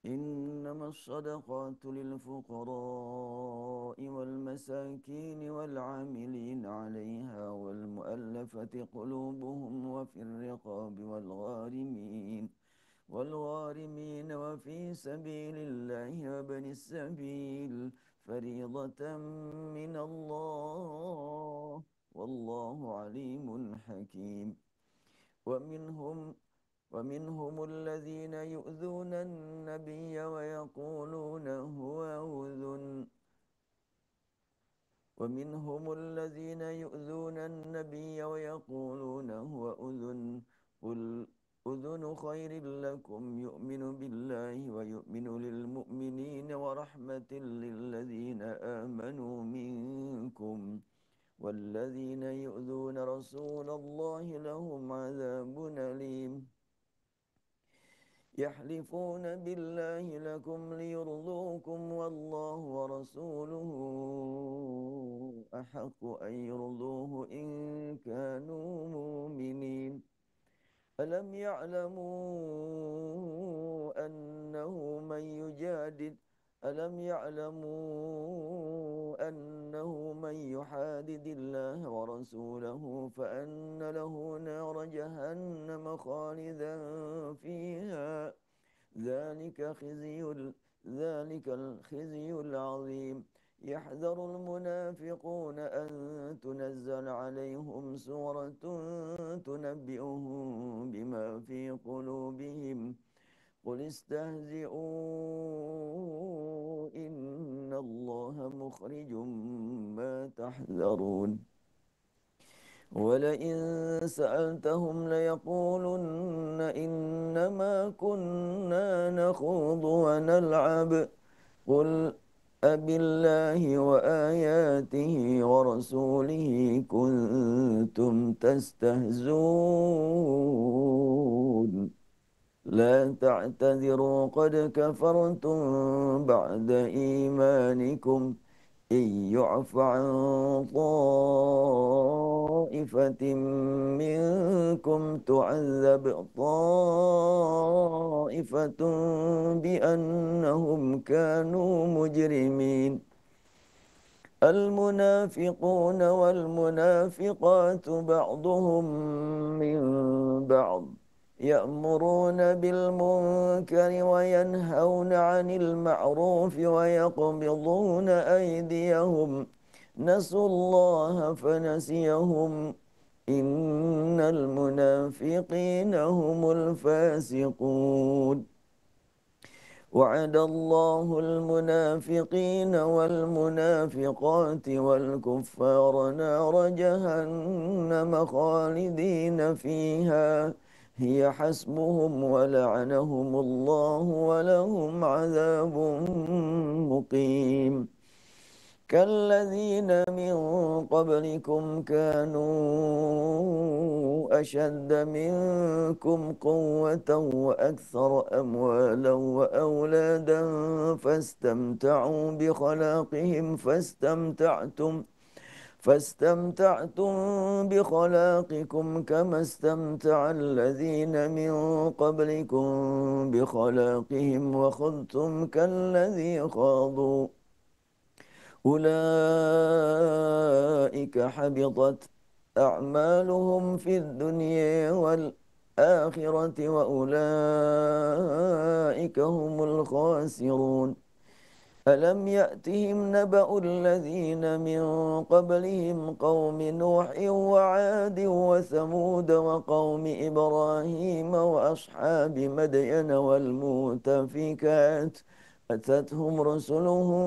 إنما الصدقات للفقراء والمساكين والعاملين عليها والمؤلفة قلوبهم وفي الرقاب والغارمين وفي سبيل الله وابن السبيل فريضة من الله والله عليم حكيم. ومنهم ومنهم الذين يؤذون النبي ويقولون هو أذن قل أذن خير لكم يؤمن بالله ويؤمن للمؤمنين ورحمة للذين آمنوا منكم والذين يؤذون رسول الله لهم عذاب أليم. يحلفون بالله لكم ليرضوكم والله ورسوله أحق أن يرضوه إن كانوا مؤمنين. ألم يعلموا أنه من يجادل ألم يعلموا أنه من يحادد الله ورسوله فأن له نار جهنم خالدا فيها ذلك الخزي العظيم. يحذر المنافقون أن تنزل عليهم سورة تنبئهم بما في قلوبهم قل استهزئوا إن الله مخرج ما تحذرون. ولئن سألتهم ليقولن إنما كنا نخوض ونلعب قل أبالله وآياته ورسوله كنتم تستهزئون لا تعتذروا قد كفرتم بعد إيمانكم إن يعف عن طائفة منكم تعذب طائفة بأنهم كانوا مجرمين. المنافقون والمنافقات بعضهم من بعض يأمرون بالمنكر وينهون عن المعروف ويقبضون أيديهم نسوا الله فنسيهم إن المنافقين هم الفاسقون. وعد الله المنافقين والمنافقات والكفار نار جهنم خالدين فيها هي حسبهم ولعنهم الله ولهم عذاب مقيم. كالذين من قبلكم كانوا أشد منكم قوة وأكثر أموالا وأولادا فاستمتعتم بخلاقكم كما استمتع الذين من قبلكم بخلاقهم وخذتم كالذي خاضوا أولئك حبطت أعمالهم في الدنيا والآخرة وأولئك هم الخاسرون. ألم يأتهم نبأ الذين من قبلهم قوم نوح وعاد وثمود وقوم إبراهيم وأصحاب مدين والمؤتفكات أتتهم رسلهم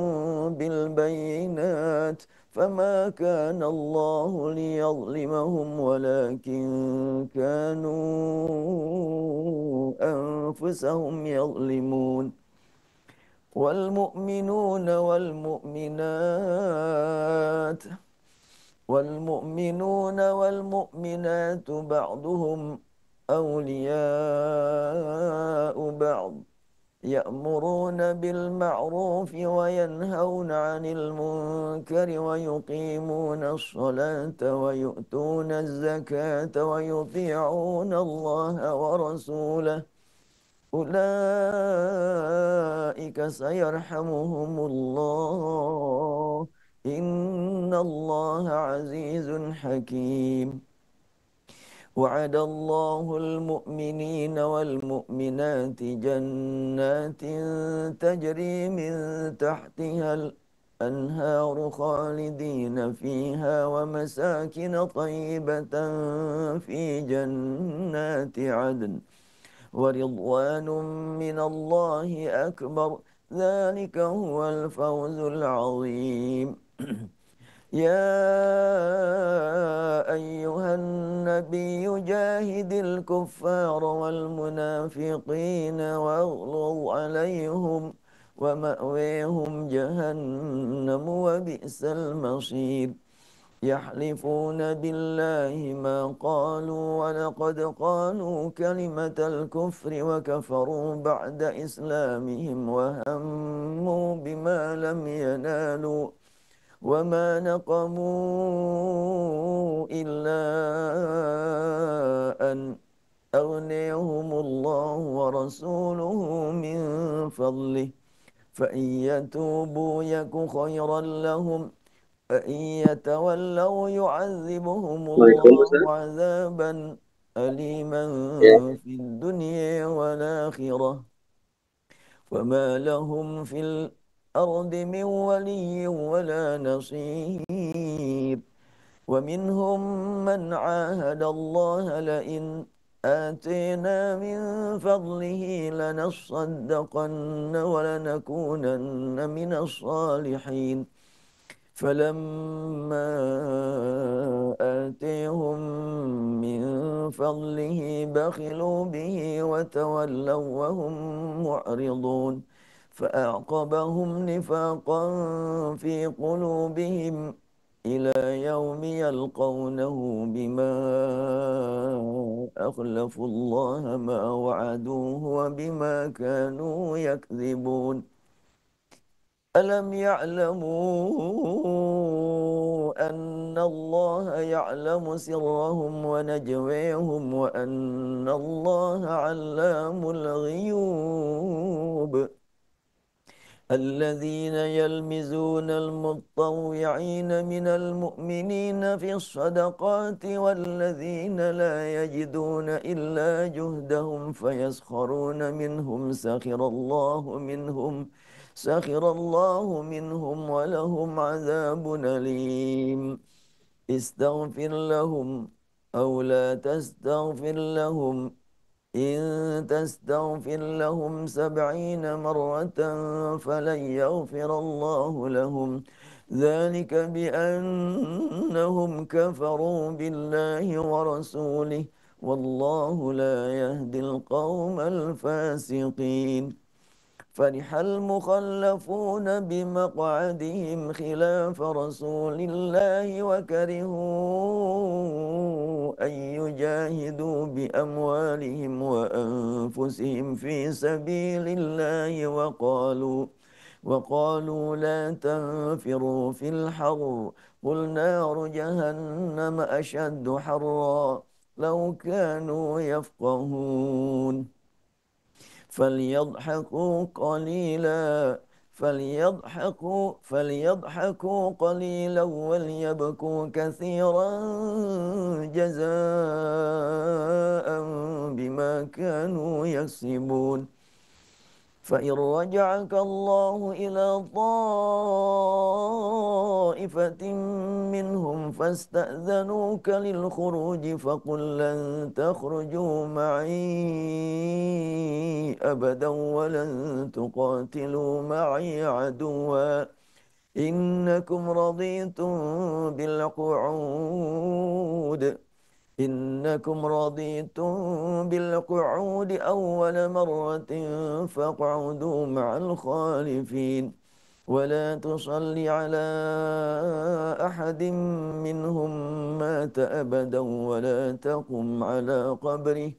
بالبينات فما كان الله ليظلمهم ولكن كانوا أنفسهم يظلمون. والمؤمنون والمؤمنات بعضهم أولياء بعض يأمرون بالمعروف وينهون عن المنكر ويقيمون الصلاة ويؤتون الزكاة ويطيعون الله ورسوله أولئك سيرحمهم الله، إن الله عزيز حكيم. وعد الله المؤمنين والمؤمنات جنات تجري من تحتها الأنهار خالدين فيها ومساكن طيبة في جنات عدن ورضوان من الله أكبر، ذلك هو الفوز العظيم. يا أيها النبي جاهد الكفار والمنافقين واغلظ عليهم ومأويهم جهنم وبئس المصير. يحلفون بالله ما قالوا ولقد قالوا كلمة الكفر وكفروا بعد إسلامهم وهموا بما لم ينالوا وما نقموا إلا أن أغنيهم الله ورسوله من فضله، فإن يتوبوا يك خيرا لهم، فإن يتولوا يعذبهم Waalaikumsalam. الله عذابا أليما Ya, في الدنيا والآخرة، وما لهم في الأرض من ولي ولا نصير. ومنهم من عاهد الله لئن آتينا من فضله لنصدقن ولنكونن من الصالحين، فلما آتيهم من فضله بخلوا به وتولوا وهم معرضون، فأعقبهم نفاقا في قلوبهم إلى يوم يلقونه بما أخلفوا الله ما وعدوه وبما كانوا يكذبون. ألم يعلموا أن الله يعلم سرهم ونجويهم وأن الله علام الغيوب. الذين يلمزون المطوعين من المؤمنين في الصدقات والذين لا يجدون إلا جهدهم فيسخرون منهم سخر الله منهم ولهم عذاب أليم. استغفر لهم أو لا تستغفر لهم، إن تستغفر لهم 70 مرة فلن يغفر الله لهم، ذلك بأنهم كفروا بالله ورسوله، والله لا يهدي القوم الفاسقين. فرح المخلفون بمقعدهم خلاف رسول الله وكرهوا أن يجاهدوا بأموالهم وأنفسهم في سبيل الله وقالوا لا تنفروا في الحر، قل نار جهنم أشد حرا، لو كانوا يفقهون. فليضحكوا قليلا فليضحكوا قليلا وليبكوا كثيرا جزاء بما كانوا يكسبون. فإن رجعك الله إلى طائفة منهم فاستأذنوك للخروج فقل لن تخرجوا معي أبدا ولن تقاتلوا معي عدوا، بالقعود إنكم رضيتم بالقعود أول مرة فاقعدوا مع الخالفين، ولا تصل على أحد منهم مات أبدا ولا تقم على قبره،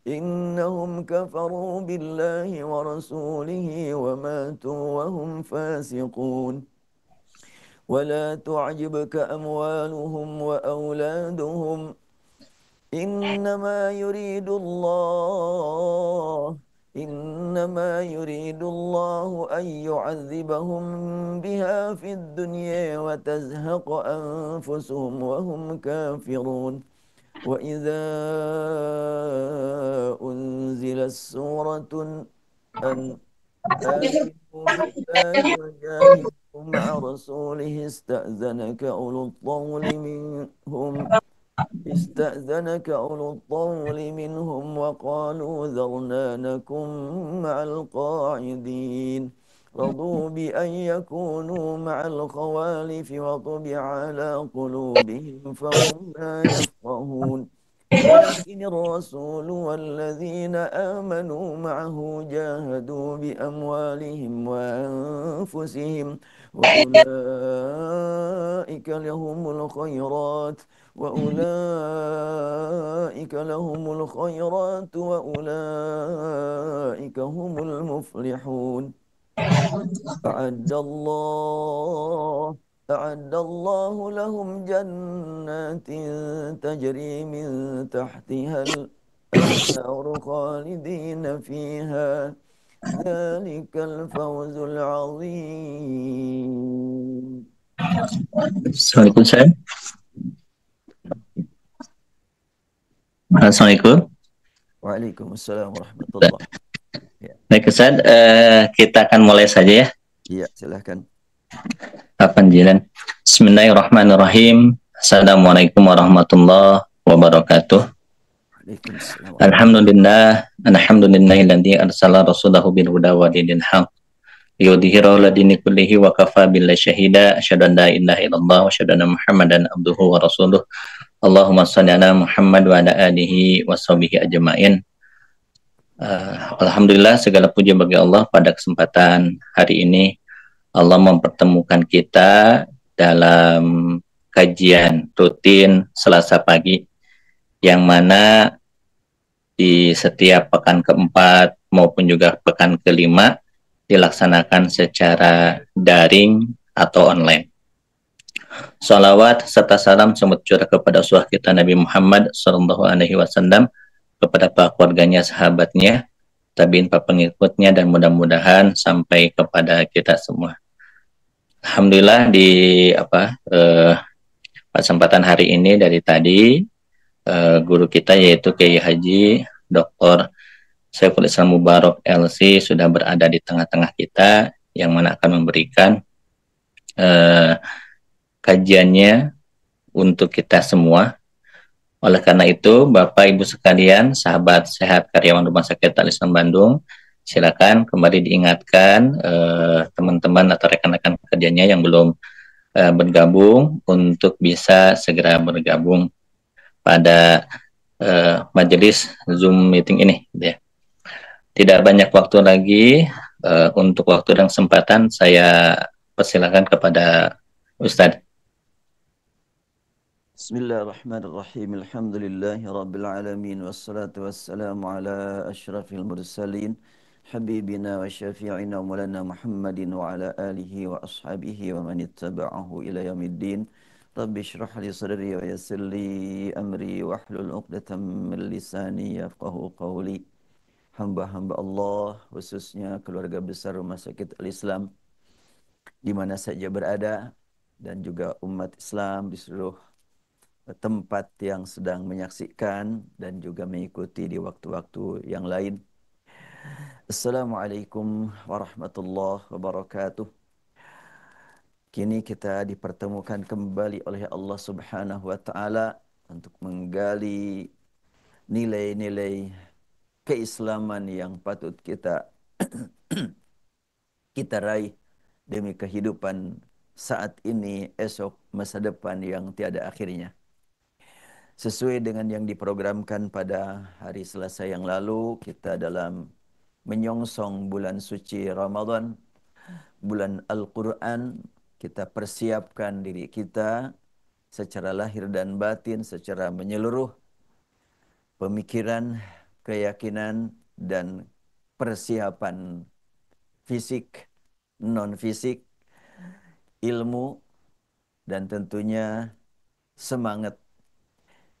إنهم كفروا بالله ورسوله وماتوا وهم فاسقون. ولا تعجبك أموالهم وأولادهم، إنما يريد الله إنما يريد الله أن يعذبهم بها في الدنيا وتزهق أنفسهم وهم كافرون وإذا أنزلت سورة أن آمنوا بالله وجاهدوا مع رسوله استأذنك أولو الطول منهم وقالوا ذرنا نكن مع القاعدين رضوا بأن يكونوا مع الخوالف وطبع على قلوبهم فهم لا يفقهون ولكن الرسول والذين آمنوا معه جاهدوا بأموالهم وأنفسهم وأولئك لهم الخيرات وأولئك هم المفلحون أعد الله أعد الله لهم جنات تجري من تحتها الأنهار خالدين فيها ذلك الفوز العظيم. Assalamualaikum Ustaz. Assalamualaikum. Waalaikumsalam warahmatullahi. Ya, Baik Ustaz, kita akan mulai saja ya. iya silahkan. Panjiran. Bismillahirrahmanirrahim. Assalamualaikum warahmatullahi wabarakatuh. Waalaikumsalam. Alhamdulillahilladzi arsala rasulahu bil huda wa dinil haq liyudhhirahu ala dini kullihi wa kafa billahi syahida asyhadu an la ilaha illallah wa asyhadu anna muhammadan abduhu wa rasuluh. Allahumma shalli ala Muhammad wa ala alihi wa sahbihi ajma'in. Alhamdulillah segala puji bagi Allah pada kesempatan hari ini Allah mempertemukan kita dalam kajian rutin Selasa pagi yang mana di setiap pekan keempat maupun juga pekan kelima dilaksanakan secara daring atau online. Salawat serta salam semut curah kepada Rasulullah kita Nabi Muhammad SAW, kepada para keluarganya, sahabatnya, tabiin para pengikutnya, dan mudah-mudahan sampai kepada kita semua. Alhamdulillah di kesempatan hari ini dari tadi guru kita yaitu Kiai Haji Dr. Saiful Islam Mubarak LC sudah berada di tengah-tengah kita yang mana akan memberikan kajiannya untuk kita semua. Oleh karena itu, Bapak Ibu sekalian, sahabat sehat karyawan Rumah Sakit Al-Islam Bandung, silakan kembali diingatkan teman-teman atau rekan-rekan kerjanya yang belum bergabung untuk bisa segera bergabung pada majelis Zoom meeting ini. Ya. Tidak banyak waktu lagi, untuk waktu dan kesempatan saya persilakan kepada Ustadz. Bismillahirrahmanirrahim. Alhamdulillahi rabbil alamin wassalatu wassalamu ala asyrafil mursalin habibina wa syafi'ina wa maulana Muhammadin wa ala alihi wa ashabihi wa man ittaba'ahu ila yaumiddin. Rabbi shrah li sadri wa yassir li amri wa hlul 'uqdatam min lisani yafqahu qawli. Hamba-hamba Allah, khususnya keluarga besar Rumah Sakit Al-Islam di mana saja berada, dan juga umat Islam di seluruh tempat yang sedang menyaksikan dan juga mengikuti di waktu-waktu yang lain. Assalamualaikum warahmatullahi wabarakatuh. Kini kita dipertemukan kembali oleh Allah Subhanahu wa taala untuk menggali nilai-nilai keislaman yang patut kita raih demi kehidupan saat ini, esok, masa depan yang tiada akhirnya. Sesuai dengan yang diprogramkan pada hari Selasa yang lalu, kita dalam menyongsong bulan suci Ramadan, bulan Al-Quran, kita persiapkan diri kita secara lahir dan batin, secara menyeluruh, pemikiran, keyakinan, dan persiapan fisik, non-fisik, ilmu, dan tentunya semangat.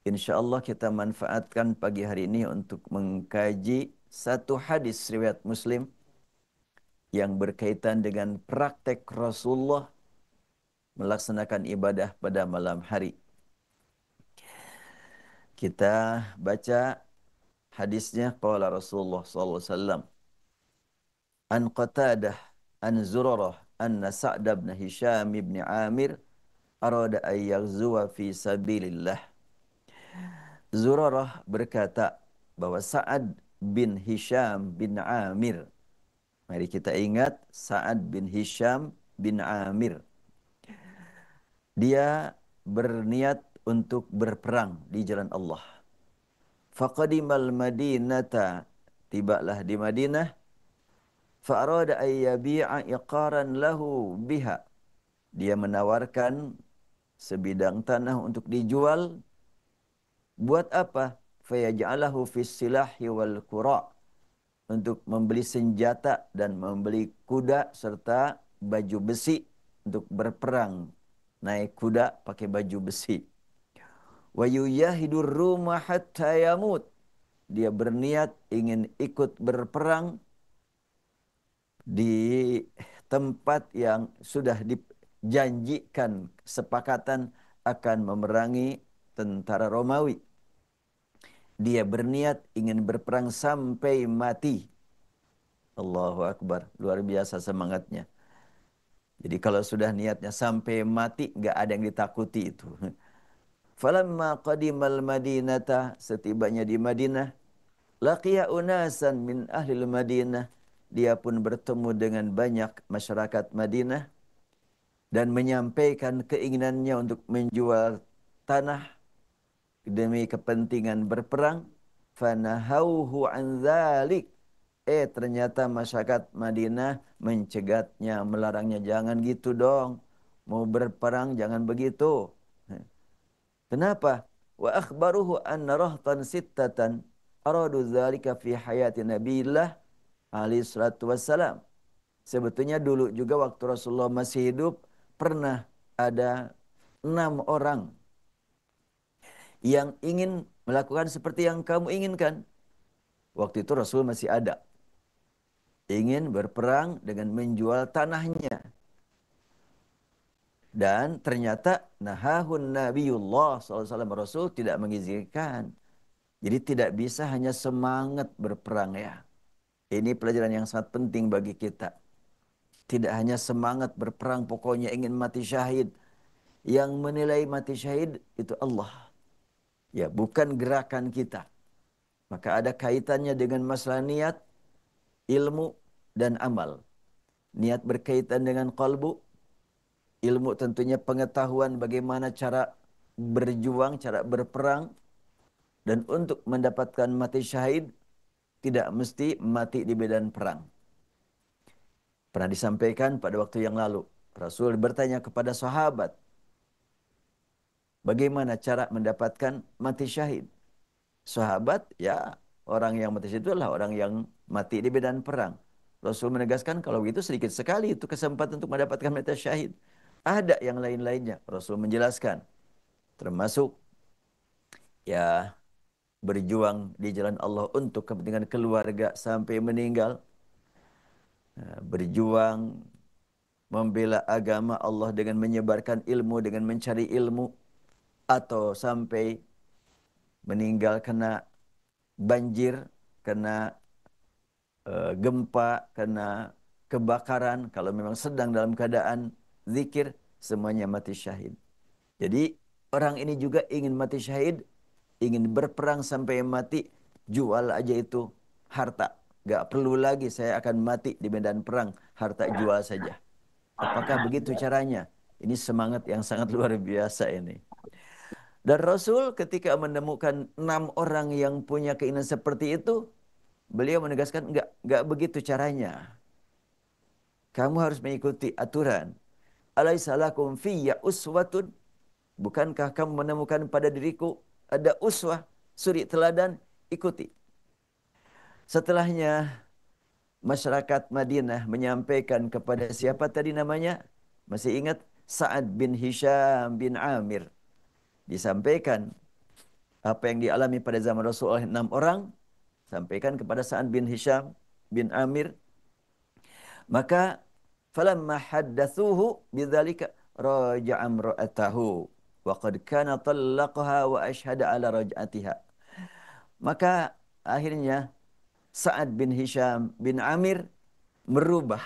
Insya Allah kita manfaatkan pagi hari ini untuk mengkaji satu hadis riwayat Muslim yang berkaitan dengan praktek Rasulullah melaksanakan ibadah pada malam hari. Kita baca hadisnya qala Rasulullah sallallahu alaihi wasallam an Qatadah an Zurarah anna Sa'd bin Hisham bin Amir arada an yaghzuwa fi sabilillah. Zurarah berkata bahwa Sa'ad bin Hisham bin Amir. Mari kita ingat Sa'ad bin Hisham bin Amir. Dia berniat untuk berperang di jalan Allah. Faqadimal Madinata, tibalah di Madinah. Fa'arada an yabi'a iqaran lahu biha. Dia menawarkan sebidang tanah untuk dijual. Buat apa? Fayaj'alahu fis silahi wal qura. Untuk membeli senjata dan membeli kuda serta baju besi untuk berperang. Naik kuda pakai baju besi. Wa yuyahidur ruma hatta yamut. Dia berniat ingin ikut berperang di tempat yang sudah dijanjikan kesepakatan akan memerangi tentara Romawi. Dia berniat ingin berperang sampai mati. Allahu Akbar, luar biasa semangatnya. Jadi kalau sudah niatnya sampai mati, nggak ada yang ditakuti itu. Falamma qadimal Madinata, setibanya di Madinah, laqiya unasan min ahlil Madinah. Dia pun bertemu dengan banyak masyarakat Madinah dan menyampaikan keinginannya untuk menjual tanah demi kepentingan berperang. Fanahauhu an dzalik. Ternyata masyarakat Madinah mencegatnya, melarangnya. Jangan gitu dong. Mau berperang jangan begitu. Kenapa? Wa akhbaruhu anna rahtan sittatan aradu dzalika fi hayati Nabiillah alaihi salatu wassalam. Sebetulnya dulu juga waktu Rasulullah masih hidup pernah ada 6 orang yang ingin melakukan seperti yang kamu inginkan. Waktu itu Rasul masih ada. Ingin berperang dengan menjual tanahnya. Dan ternyata nahahun Nabiullah SAW, Rasul tidak mengizinkan. Jadi tidak bisa hanya semangat berperang ya. Ini pelajaran yang sangat penting bagi kita. Tidak hanya semangat berperang, pokoknya ingin mati syahid. Yang menilai mati syahid itu Allah. Ya, bukan gerakan kita. Maka ada kaitannya dengan masalah niat, ilmu, dan amal. Niat berkaitan dengan qalbu, ilmu tentunya pengetahuan bagaimana cara berjuang, cara berperang. Dan untuk mendapatkan mati syahid, tidak mesti mati di medan perang. Pernah disampaikan pada waktu yang lalu, Rasul bertanya kepada sahabat, bagaimana cara mendapatkan mati syahid? Sahabat, ya orang yang mati syahid itu adalah orang yang mati di medan perang. Rasul menegaskan kalau begitu sedikit sekali itu kesempatan untuk mendapatkan mati syahid. Ada yang lain-lainnya. Rasul menjelaskan, termasuk ya berjuang di jalan Allah untuk kepentingan keluarga sampai meninggal. Berjuang membela agama Allah dengan menyebarkan ilmu, dengan mencari ilmu, atau sampai meninggal kena banjir, kena gempa, kena kebakaran, kalau memang sedang dalam keadaan zikir, semuanya mati syahid. Jadi orang ini juga ingin mati syahid, ingin berperang sampai mati, jual aja itu harta. Gak perlu lagi saya akan mati di medan perang, harta jual saja. Apakah begitu caranya? Ini semangat yang sangat luar biasa ini. Dan Rasul ketika menemukan 6 orang yang punya keinginan seperti itu, beliau menegaskan enggak begitu caranya. Kamu harus mengikuti aturan. Alaisa lakum fiyya uswatun? Bukankah kamu menemukan pada diriku ada uswah, suri teladan, ikuti. Setelahnya masyarakat Madinah menyampaikan kepada siapa tadi namanya? Masih ingat? Sa'ad bin Hisham bin Amir. Disampaikan apa yang dialami pada zaman Rasulullah 6 orang. sampaikan kepada Sa'ad bin Hisham bin Amir. Maka falamma haddatsuhu bidzalika raja'a imra'atahu wa qad kana talaqaha wa ashhada ala raj'atiha. Maka akhirnya Sa'ad bin Hisham bin Amir merubah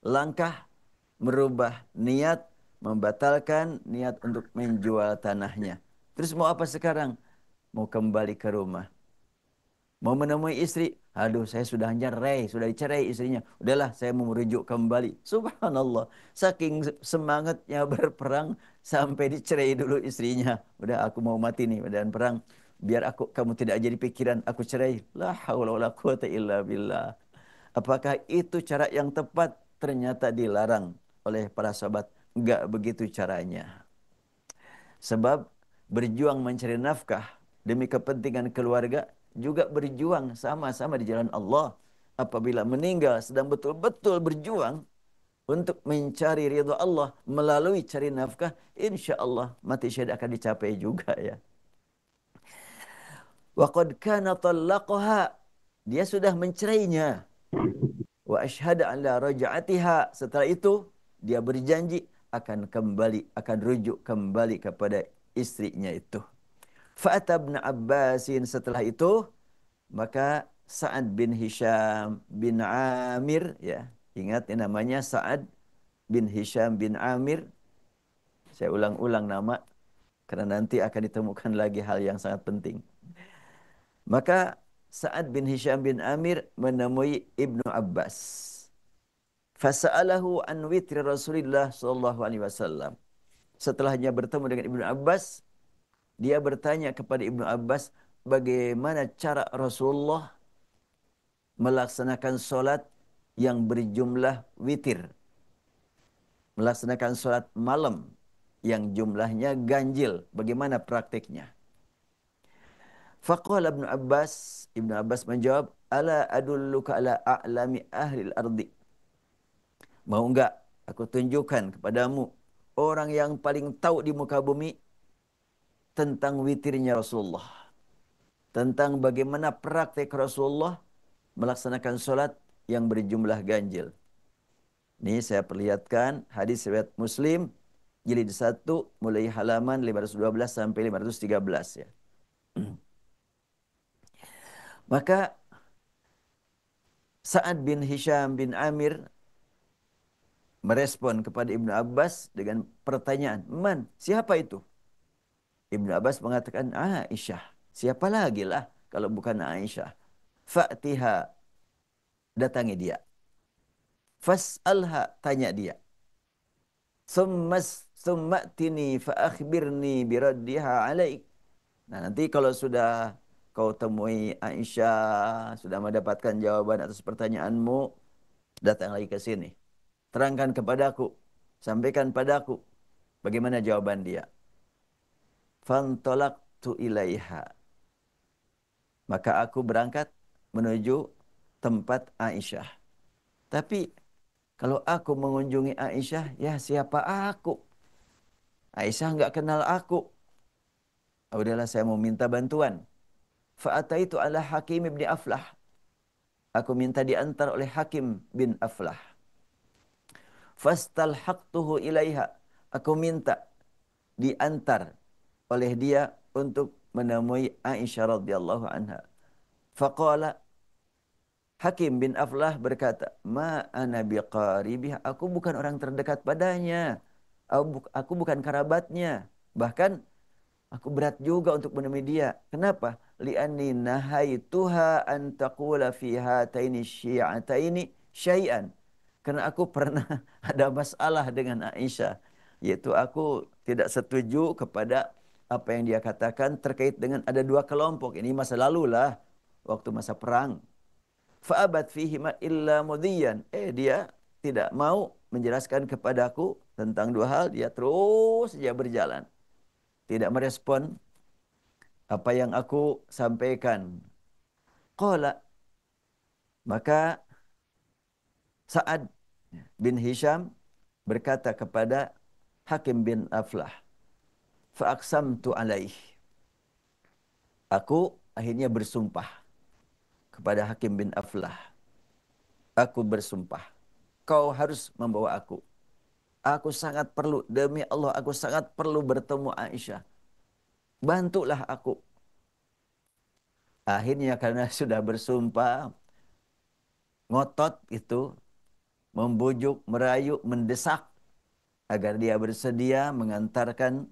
langkah, merubah niat, membatalkan niat untuk menjual tanahnya. Terus mau apa sekarang? Mau kembali ke rumah. Mau menemui istri, aduh saya sudah cerai, sudah dicerai istrinya. Udahlah saya mau merujuk kembali. Subhanallah, saking semangatnya berperang sampai dicerai dulu istrinya. Udah aku mau mati nih medan perang. Biar kamu tidak jadi pikiran aku cerai. La haula wala quwata illa billah. Apakah itu cara yang tepat? Ternyata dilarang oleh para sahabat. Enggak begitu caranya. Sebab berjuang mencari nafkah demi kepentingan keluarga juga berjuang sama-sama di jalan Allah. Apabila meninggal sedang betul-betul berjuang untuk mencari ridha Allah melalui cari nafkah, insya Allah mati syahid akan dicapai juga ya. Wa qad kana talaqaha, dia sudah mencerainya. Wa asyhada ala raja'atiha, setelah itu dia berjanji akan kembali, akan rujuk kembali kepada istrinya itu. Fa'ata ibn Abbasin, setelah itu maka Sa'ad bin Hisham bin Amir, ya, ingat ya, namanya Sa'ad bin Hisham bin Amir. Saya ulang-ulang nama karena nanti akan ditemukan lagi hal yang sangat penting. Maka Sa'ad bin Hisham bin Amir menemui Ibnu Abbas. Fasa'alahu an witri Rasulullah sallallahu alaihi wasallam. Setelahnya bertemu dengan Ibnu Abbas, dia bertanya kepada Ibnu Abbas bagaimana cara Rasulullah melaksanakan solat yang berjumlah witir. Melaksanakan solat malam yang jumlahnya ganjil. Bagaimana praktiknya? Faqala Ibnu Abbas menjawab, ala adulluka ala a'lami ahli al-ardi. Mau enggak aku tunjukkan kepadamu orang yang paling tahu di muka bumi tentang witirnya Rasulullah. Tentang bagaimana praktik Rasulullah melaksanakan solat yang berjumlah ganjil. Ini saya perlihatkan hadis riwayat Muslim jilid 1 mulai halaman 512 sampai 513 ya. Maka Sa'ad bin Hisham bin Amir merespon kepada Ibnu Abbas dengan pertanyaan, "Man, siapa itu?" Ibnu Abbas mengatakan, "Aisyah." Siapa lagi lah kalau bukan Aisyah? Fa'tiha, datangi dia. Fas'alha, tanya dia. Summa'tini fa akhbirni biraddiha alaik. Nah, nanti kalau sudah kau temui Aisyah, sudah mendapatkan jawaban atas pertanyaanmu, datang lagi ke sini. Terangkan kepadaku, sampaikan padaku bagaimana jawaban dia. Fantalaqtu ilaiha. Maka aku berangkat menuju tempat Aisyah. Tapi kalau aku mengunjungi Aisyah, ya siapa aku? Aisyah enggak kenal aku. Udahlah saya mau minta bantuan. Fa'ataitu ala Hakim bin Aflah. Aku minta diantar oleh Hakim bin Aflah. Fastalhaqtuhu ilaiha. Aku minta diantar oleh dia untuk menemui Aisyah radhiyallahu anha. Faqala, Hakim bin Aflah berkata, "Ma ana biqaribih." Aku bukan orang terdekat padanya. Aku bukan kerabatnya. Bahkan aku berat juga untuk menemui dia. Kenapa? Li'anni nahaituha an taqula fi hataini syi'ataini syai'an. Karena aku pernah ada masalah dengan Aisyah. Yaitu aku tidak setuju kepada apa yang dia katakan terkait dengan ada dua kelompok. Ini masa lalu lah. Waktu masa perang. Fa'abat fihi ma illa mudhiyan. Dia tidak mau menjelaskan kepadaku tentang dua hal. Dia terus saja berjalan. Tidak merespon apa yang aku sampaikan. Qala, maka Sa'ad bin Hisham berkata kepada Hakim bin Aflah, fa'aqsamtu alaih. Aku akhirnya bersumpah kepada Hakim bin Aflah, aku bersumpah, kau harus membawa aku. Aku sangat perlu, demi Allah, aku sangat perlu bertemu Aisyah. Bantulah aku. Akhirnya karena sudah bersumpah, ngotot itu, membujuk, merayu, mendesak agar dia bersedia mengantarkan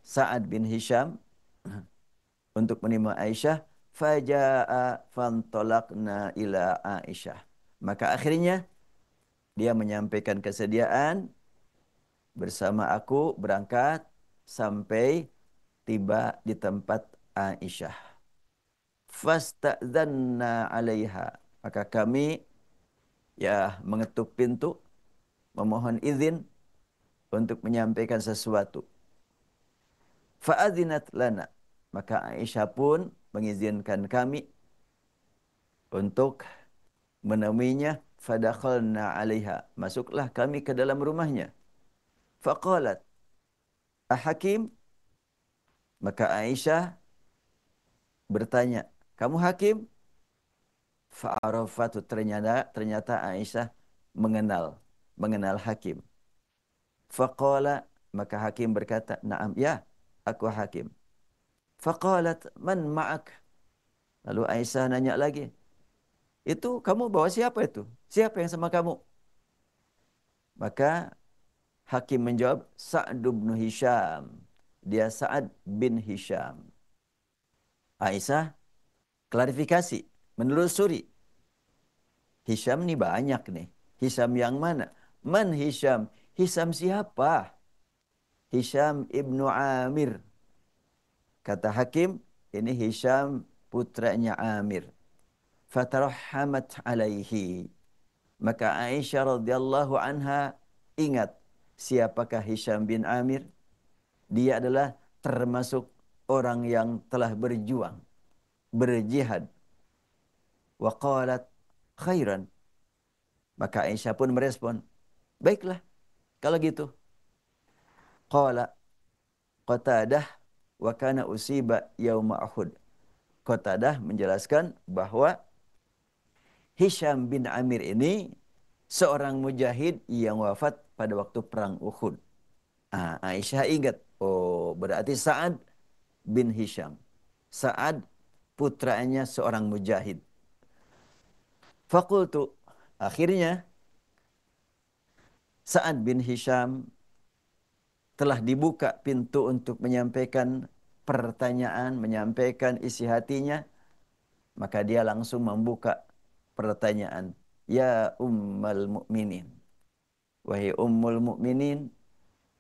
Sa'ad bin Hisham untuk menerima Aisyah. Faja'a fantolakna ila Aisyah. Maka akhirnya dia menyampaikan kesediaan bersama aku berangkat sampai tiba di tempat Aisyah. Fasta'dzanna 'alaiha. Maka kami ya mengetuk pintu, memohon izin untuk menyampaikan sesuatu. Fa'adzinat lana. Maka Aisyah pun mengizinkan kami untuk menemuinya. Fadakhalna 'alaiha. Masuklah kami ke dalam rumahnya. Faqalat, "Ahakim?" Maka Aisyah bertanya, "Kamu hakim?" Fa'arafatu, ternyata Aisyah mengenal Hakim. Faqala, maka Hakim berkata, "Na'am, ya, aku Hakim." Faqalat, "Man ma'ak?" Lalu Aisyah nanya lagi, "Itu kamu bawa siapa itu? Siapa yang sama kamu?" Maka Hakim menjawab, "Sa'd bin Hisham." Dia Sa'ad bin Hisham. Aisyah klarifikasi, menelusuri. Hisham nih banyak nih. Hisham yang mana? Man Hisham? Hisham siapa? Hisham ibnu Amir. Kata Hakim, ini Hisham putranya Amir. Fatarahamat alaihi. Maka Aisyah radhiyallahu anha ingat siapakah Hisham bin Amir? Dia adalah termasuk orang yang telah berjuang, berjihad. Wa qalat khairan. Maka Aisyah pun merespon, baiklah kalau gitu. Qala Qatadah wa kana usiba yauma Uhud. Qatadah menjelaskan bahwa Hisham bin Amir ini seorang mujahid yang wafat pada waktu perang Uhud. Aisyah ingat, oh berarti Sa'ad bin Hisham. Sa'ad putranya seorang mujahid. Fakultu, akhirnya Sa'ad bin Hisham telah dibuka pintu untuk menyampaikan pertanyaan, menyampaikan isi hatinya. Maka dia langsung membuka pertanyaan. Ya Ummul Mukminin. Wahai Ummul Mukminin,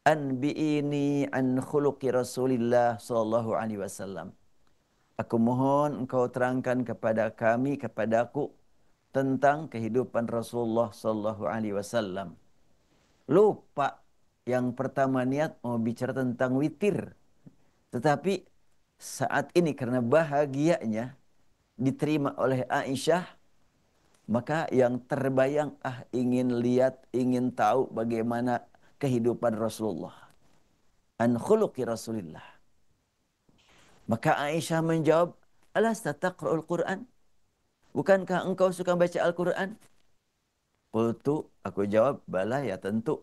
anbi'ini an khuluqi Rasulillah sallallahu alaihi wasallam. Aku mohon engkau terangkan kepada kami, kepadaku, tentang kehidupan Rasulullah sallallahu alaihi wasallam. Lupa yang pertama niat mau bicara tentang witir. Tetapi saat ini karena bahagianya diterima oleh Aisyah, maka yang terbayang, ingin lihat, ingin tahu bagaimana kehidupan Rasulullah. An khuluqi Rasulillah. Maka Aisyah menjawab, "Alasta taqra'ul Qur'an?" Bukankah engkau suka baca Al-Quran? Qultu, aku jawab, bala ya tentu.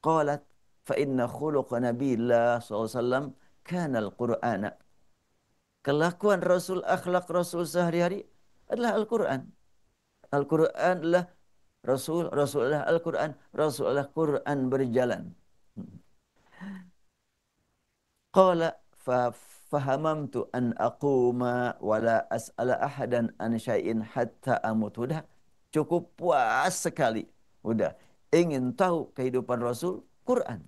Qalat, fa inna khuluqa Nabiillah SAW kana Al-Qur'ana. Kelakuan Rasul, akhlak Rasul sehari-hari adalah Al-Quran. Al-Quran adalah Rasul, Rasul adalah Al-Quran, Rasul adalah Quran berjalan. Qala fa fahamamtu an aquma wala as'ala ahadan an syai'in hatta amut. Udah cukup puas sekali. Udah ingin tahu kehidupan Rasul, Quran.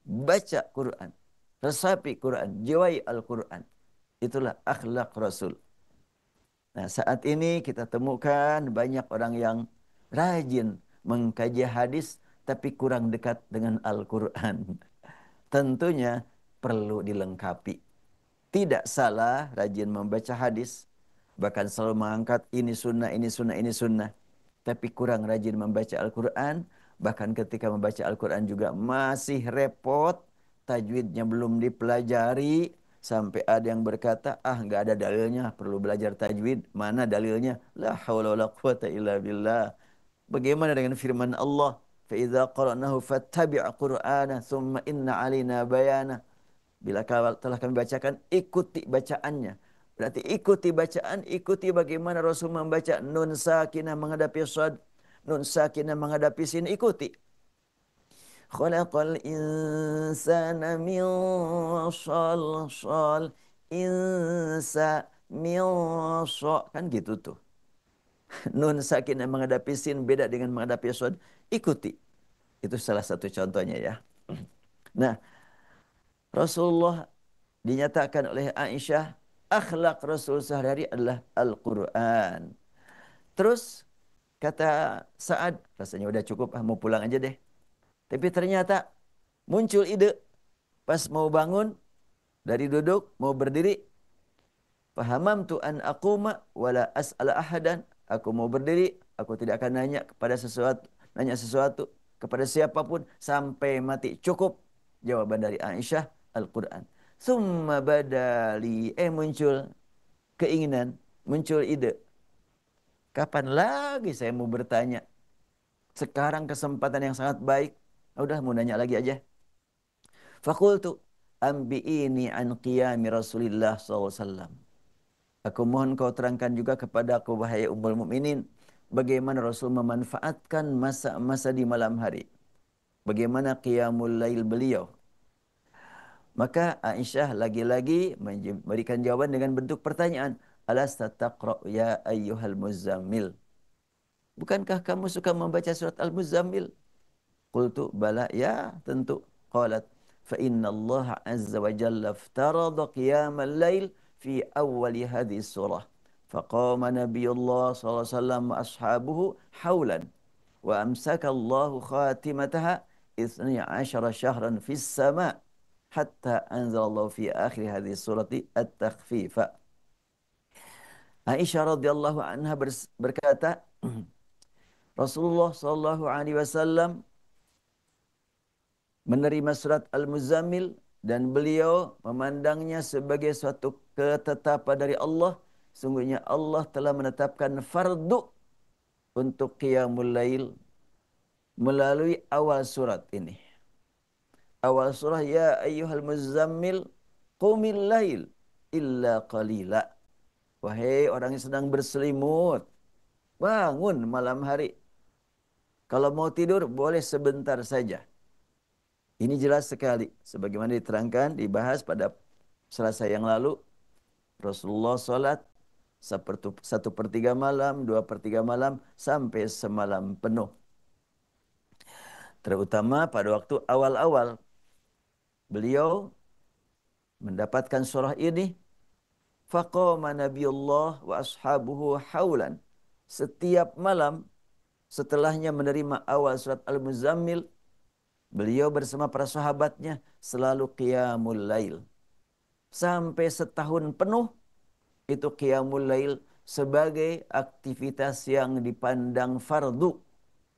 Baca Quran. Resapi Quran, jiwai Al-Quran. Itulah akhlak Rasul. Nah, saat ini kita temukan banyak orang yang rajin mengkaji hadis tapi kurang dekat dengan Al-Quran. Tentunya perlu dilengkapi. Tidak salah rajin membaca hadis, bahkan selalu mengangkat ini sunnah, ini sunnah, ini sunnah. Tapi kurang rajin membaca Al-Quran, bahkan ketika membaca Al-Quran juga masih repot, tajwidnya belum dipelajari, Sampai ada yang berkata, ah nggak ada dalilnya, perlu belajar tajwid. Mana dalilnya? La haula wala quwata illa billah. Bagaimana dengan firman Allah? فَإِذَا قَرَأْنَهُ فَاتَّبِعْ قُرْآنَهُ ثُمَّ إِنَّ عَلَيْنَا بَيَانَهُ. Bila telah kami bacakan, ikuti bacaannya. Berarti ikuti bacaan, ikuti bagaimana Rasul membaca nun sakinah menghadapi shad, nun sakinah menghadapi sin, ikuti. Khalaqal insana min shalsal, insa min kan gitu tuh. Nun sakinah menghadapi sin beda dengan menghadapi shad, ikuti. Itu salah satu contohnya ya. Nah, Rasulullah dinyatakan oleh Aisyah, akhlak Rasul sehari-hari adalah Al-Quran. Terus kata Sa'ad, rasanya udah cukup, mau pulang aja deh. Tapi ternyata muncul ide pas mau bangun dari duduk, mau berdiri. Fahamamtu an aquma wala as'ala ahadan. Aku mau berdiri, aku tidak akan nanya sesuatu kepada siapapun sampai mati. Cukup. Jawaban dari Aisyah, Al-Quran. Summa badali, muncul keinginan, muncul ide. Kapan lagi saya mau bertanya? Sekarang kesempatan yang sangat baik. Udah mau nanya lagi aja. Fakultu ambi'ini an qiyami Rasulillah SAW. Aku mohon kau terangkan juga kepada aku, wahai Ummul Mukminin, bagaimana Rasul memanfaatkan masa-masa di malam hari. Bagaimana qiyamul lail beliau. Maka Aisyah lagi-lagi memberikan jawaban dengan bentuk pertanyaan. Alasta taqra ya ayyuhal muzammil. Bukankah kamu suka membaca surat Al-Muzammil? Qultu bala, ya tentu. Qalat fa inna Allah azza wa jalla iftarada qiyamal lail fi awwali hadhihi surah. Faqama Nabiullah sallallahu alaihi wasallam wa ashabuhu hawlan wa amsaka Allah khatimataha 12 syahran fis sama' hatta anzala Allah fi akhir hadhihi surati at-takhfifa. Aisyah radhiyallahu anha berkata, Rasulullah sallallahu alaihi wasallam menerima surat Al-Muzammil dan beliau memandangnya sebagai suatu ketetapan dari Allah. Sungguhnya Allah telah menetapkan fardu untuk qiyamul lail melalui awal surat ini. Awal surah, ya ayyuhal muzammil qumil lail illa qalila. Wahai orang yang sedang berselimut, bangun malam hari. Kalau mau tidur boleh sebentar saja. Ini jelas sekali. Sebagaimana diterangkan, dibahas pada Selasa yang lalu. Rasulullah sholat 1/3 malam, 2/3 malam, sampai semalam penuh. Terutama pada waktu awal-awal beliau mendapatkan surah ini. Faqama Nabiullah wa ashabuhu haulan. Setiap malam setelahnya menerima awal surat Al-Muzammil, beliau bersama para sahabatnya selalu qiyamul lail. Sampai setahun penuh itu qiyamul lail sebagai aktivitas yang dipandang fardu.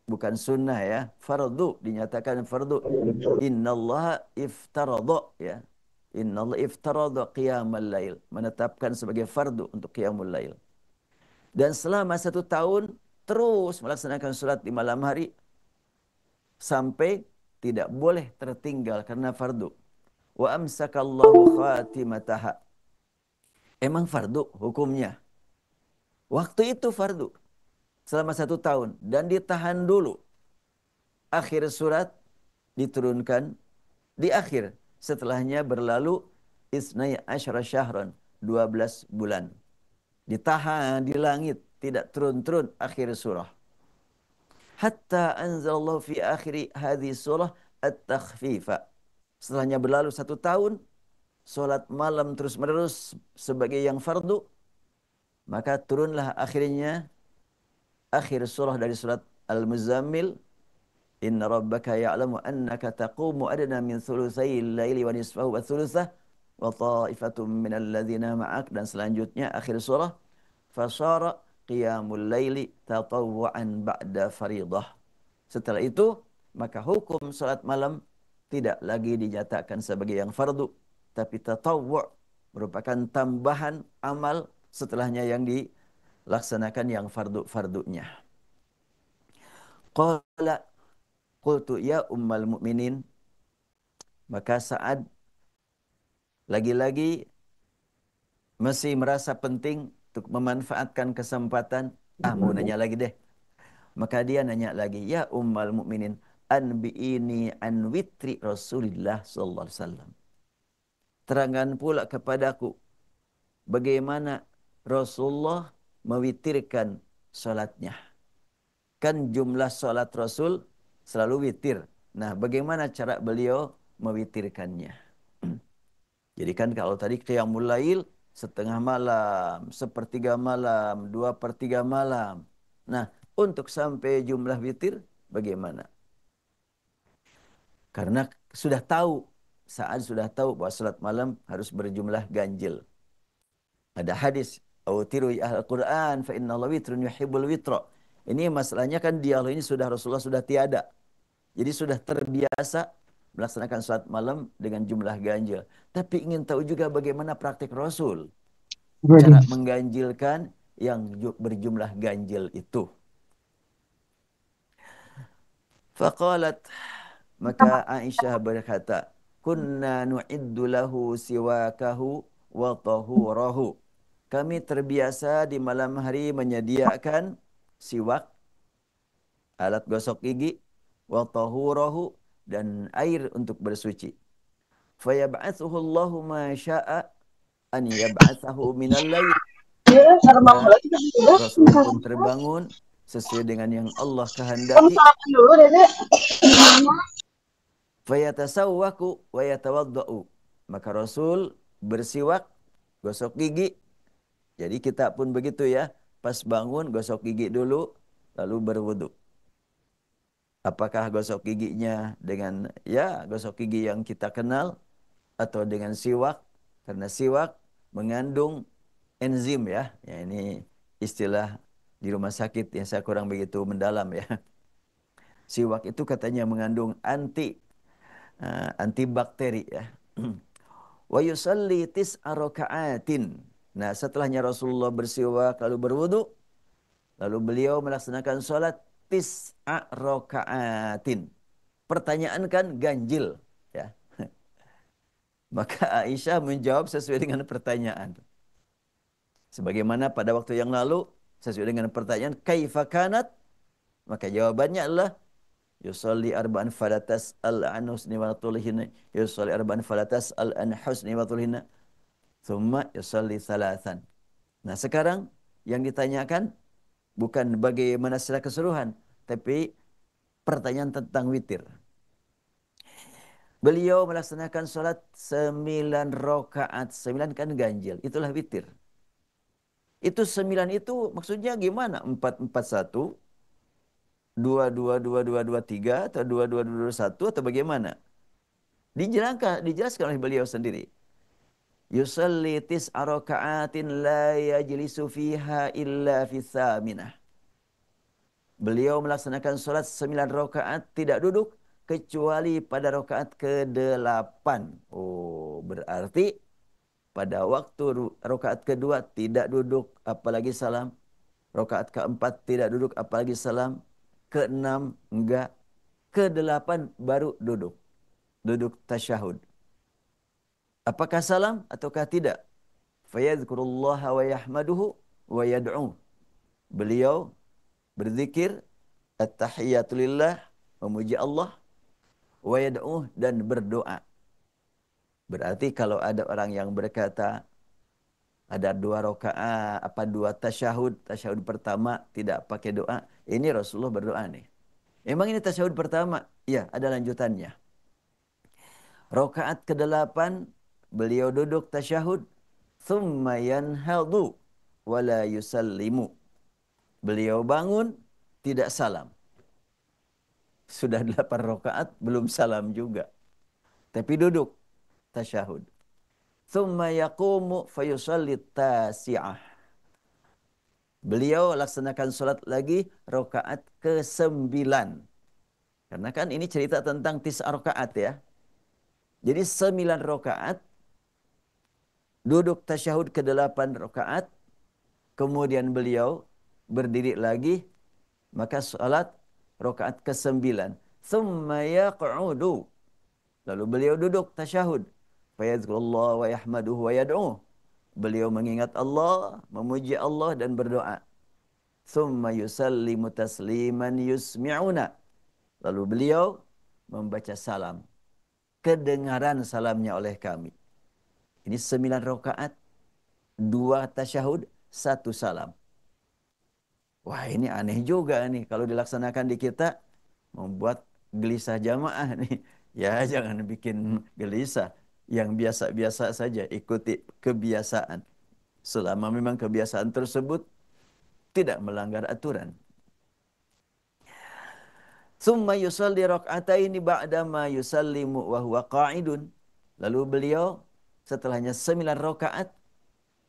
Bukan sunnah ya. Fardu, dinyatakan fardu. Innallaha iftarada ya. Innallaha iftarada qiyamul lail. Menetapkan sebagai fardu untuk qiyamul lail. Dan selama 1 tahun terus melaksanakan surat di malam hari sampai tidak boleh tertinggal karena fardu. Wa amsakallahu khatimataha. Emang fardu hukumnya. Waktu itu fardu selama 1 tahun dan ditahan dulu. Akhir surat diturunkan di akhir. Setelahnya berlalu isnai asyara syahran, 12 bulan. Ditahan di langit, tidak turun-turun akhir surah. Hatta anzalallahu fi akhiri hadhi surah at-takhfifa. Setelahnya berlalu 1 tahun, solat malam terus-menerus sebagai yang fardu, maka turunlah akhirnya akhir surah dari surat Al-Muzammil. Inna rabbaka ya'lamu annaka taqumu adna min thulutsayil laili wa nisfahu wa thulutsah wa ta'ifatum minal ladzina ma'ak, dan selanjutnya akhir surah fasara qiyamul laili tatawwu'an ba'da faridah. Setelah itu maka hukum salat malam tidak lagi dinyatakan sebagai yang fardu tapi tatawwu', merupakan tambahan amal setelahnya yang dilaksanakan yang fardu-fardunya. Qala qultu ya ummal mu'minin, maka Sa'ad lagi-lagi masih merasa penting untuk memanfaatkan kesempatan. Mau nanya lagi deh. Maka dia nanya lagi, ya ummal mu'minin, anbi'ini an witri Rasulillah sallallahu alaihi wasallam. Terangkan pula kepadaku bagaimana Rasulullah mewitirkan salatnya. Kan jumlah salat Rasul selalu witir. Nah, bagaimana cara beliau mewitirkannya? Jadi kan kalau tadi qiyamul lail setengah malam, sepertiga malam, 2/3 malam. Nah, untuk sampai jumlah witir bagaimana? Karena sudah tahu, saat sudah tahu bahwa salat malam harus berjumlah ganjil. Ada hadis, "Awtiru ya ahlal Qur'an fa innallaha witrun yuhibbul witra." Ini masalahnya kan dialog ini sudah Rasulullah sudah tiada. Jadi sudah terbiasa melaksanakan salat malam dengan jumlah ganjil. Tapi ingin tahu juga bagaimana praktik Rasul. Cara mengganjilkan yang berjumlah ganjil itu. Faqalat, maka Aisyah berkata, kunna nu'iddu lahu siwakahu wa tahurahu. Kami terbiasa di malam hari menyediakan siwak, alat gosok gigi, wa tahurahu, dan air untuk bersuci. Fayab'atsuhu Allahu ma sya'a an yab'atsahu minal lail. Rasul pun terbangun sesuai dengan yang Allah kehendaki. Fayatasawwaku wa yatawaddau. Maka Rasul bersiwak, gosok gigi. Jadi kita pun begitu ya. Pas bangun gosok gigi dulu, lalu berwudu. Apakah gosok giginya dengan gosok gigi yang kita kenal atau dengan siwak? Karena siwak mengandung enzim ya. Ya ini istilah di rumah sakit yang saya kurang begitu mendalam ya. Siwak itu katanya mengandung antibakteri ya. Wa yusalli tis'a raka'atin. Nah, setelahnya Rasulullah bersiwak lalu berwudu, lalu beliau melaksanakan salat tis'a raka'atin. Pertanyaan kan ganjil ya. Maka Aisyah menjawab sesuai dengan pertanyaan. Sebagaimana pada waktu yang lalu sesuai dengan pertanyaan kaifa kanat, maka jawabannya adalah yusalli arba'an falatas al-an husni wa tulihina, yusalli arba'an falatas al-an husni wa tulihina, thumma yusalli thalathan. Nah, sekarang yang ditanyakan bukan bagaimana secara keseluruhan, tapi pertanyaan tentang witir. Beliau melaksanakan sholat 9 rakaat. 9 kan ganjil, itulah witir. Itu 9 itu maksudnya gimana? 4-4-1, 2-2-2-2-2-3 atau 2-2-2-1 atau bagaimana? Dijelaskan oleh beliau sendiri. Yusalli tis'a raka'atin la yajlisu fiha illa fi thaminah. Beliau melaksanakan sholat 9 rakaat tidak duduk kecuali pada rakaat ke-8. Oh, berarti pada waktu rakaat kedua tidak duduk apalagi salam. Rakaat keempat tidak duduk apalagi salam. Keenam enggak. Ke-8 baru duduk. Duduk tasyahud. Apakah salam ataukah tidak? Fayadhkurullaha wa yahmaduhu wa yad'u. Beliau berzikir, at-tahiyatulillah, memuji Allah, wa yad'u, dan berdoa. Berarti kalau ada orang yang berkata ada 2 rakaat, 2 tasyahud, tasyahud pertama tidak pakai doa, ini Rasulullah berdoa nih. Emang ini tasyahud pertama? Iya, ada lanjutannya. Rakaat ke-8 beliau duduk tasyahud, thumma yanhadu wa la yusallimu. Beliau bangun tidak salam. Sudah 8 rakaat belum salam juga. Tapi duduk tasyahud. Thumma yaqumu fayusalli tasi'ah. Beliau laksanakan salat lagi rakaat ke-9. Karena kan ini cerita tentang tis'a rakaat ya. Jadi 9 rakaat duduk tasyahud ke-8 rakaat, kemudian beliau berdiri lagi, maka salat rakaat ke-9. Thumma yaq'udu. Lalu beliau duduk tasyahud. Fayadhkurullah wa yahmaduhu wa yad'uh. Beliau mengingat Allah, memuji Allah dan berdoa. Thumma yusallimu tasliman yusmi'una. Lalu beliau membaca salam. Kedengaran salamnya oleh kami. Ini 9 rakaat, 2 tasyahud, 1 salam. Wah, ini aneh juga nih kalau dilaksanakan di kita, membuat gelisah jamaah nih. Ya, jangan bikin gelisah. Yang biasa-biasa saja, ikuti kebiasaan. Selama memang kebiasaan tersebut tidak melanggar aturan. Summa yusalli rak'ataini ba'da ma yusallimu wa huwa qa'idun. Lalu beliau setelahnya 9 rakaat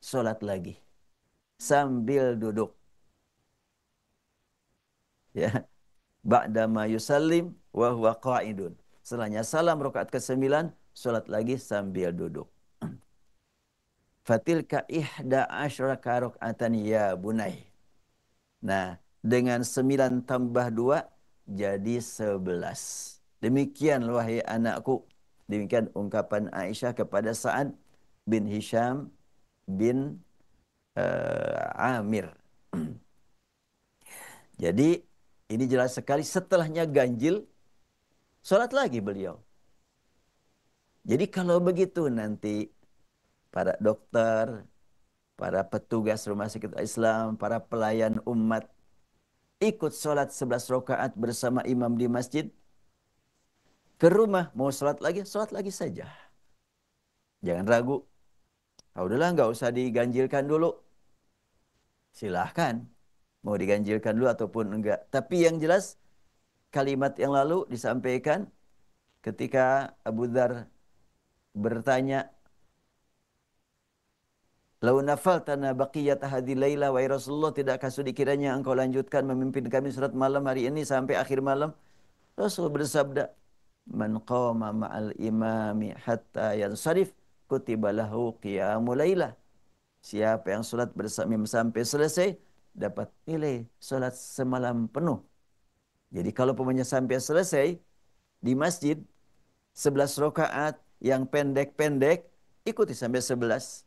salat lagi sambil duduk. Ya, ba'da ma yusallim wa huwa qa'idun. Setelahnya salam rakaat ke-9, salat lagi sambil duduk. Fatilka ihda asyraka rak'atan ya bunai. Nah, dengan 9 tambah 2 jadi 11. Demikian wahai anakku. Demikian ungkapan Aisyah kepada Sa'ad bin Hisham bin Amir. Jadi ini jelas sekali setelahnya ganjil, sholat lagi beliau. Jadi kalau begitu nanti para dokter, para petugas rumah sakit Islam, para pelayan umat ikut sholat 11 rakaat bersama imam di masjid, ke rumah mau sholat lagi saja. Jangan ragu. Ah, udahlah nggak usah diganjilkan dulu. Silahkan mau diganjilkan dulu ataupun enggak. Tapi yang jelas kalimat yang lalu disampaikan ketika Abu Dzar bertanya, "Lau nafaltana baqiyat hadhil laila wa Rasulullah, tidakkah sudi kiranya engkau lanjutkan memimpin kami salat malam hari ini sampai akhir malam?" Rasul bersabda, "Man qama ma'al imami hatta yansarif kutiba lahu qiyamul lailah." Siapa yang salat bersama imam sampai selesai dapat nilai salat semalam penuh. Jadi kalau pemainnya sampai selesai di masjid 11 rakaat yang pendek-pendek, ikuti sampai 11.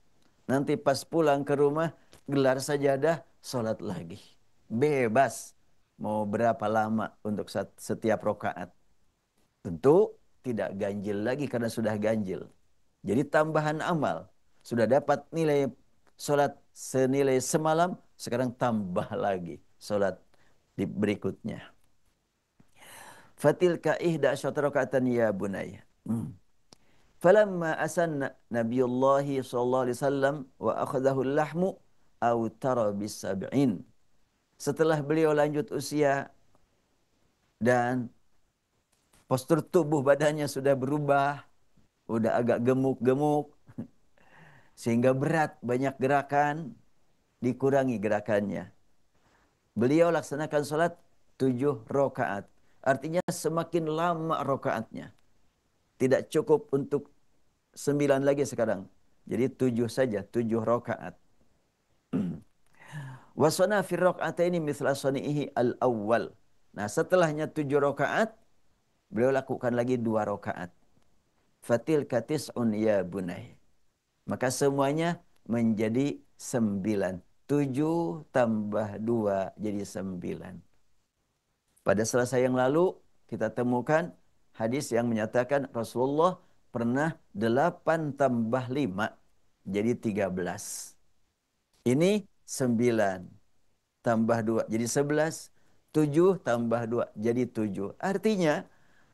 Nanti pas pulang ke rumah, gelar sajadah, sholat lagi. Bebas mau berapa lama untuk setiap rakaat. Tentu tidak ganjil lagi karena sudah ganjil. Jadi tambahan amal. Sudah dapat nilai sholat senilai semalam, sekarang tambah lagi sholat di berikutnya. Fatilka ihda asyara raka'atan ya bunayya. Falamma asanna Nabiullah sallallahu alaihi wasallam wa akhadahu al-lahmu aw tara bis-sab'in. Setelah beliau lanjut usia dan postur tubuh badannya sudah berubah, udah agak gemuk-gemuk sehingga berat, banyak gerakan, dikurangi gerakannya. Beliau laksanakan salat 7 rakaat. Artinya semakin lama rakaatnya. Tidak cukup untuk 9 lagi sekarang. Jadi 7 saja, 7 rakaat. Wasana fi raka'ataini mithla sani'ihi al-awwal. Nah, setelahnya 7 rakaat, beliau lakukan lagi 2 rakaat. Fatil katis'un ya bunai. Maka semuanya menjadi 9. 7 tambah 2 jadi 9. Pada selasa yang lalu kita temukan hadis yang menyatakan Rasulullah pernah 8 tambah 5 jadi 13. Ini 9 tambah 2 jadi 11. 7 tambah 2 jadi 7. Artinya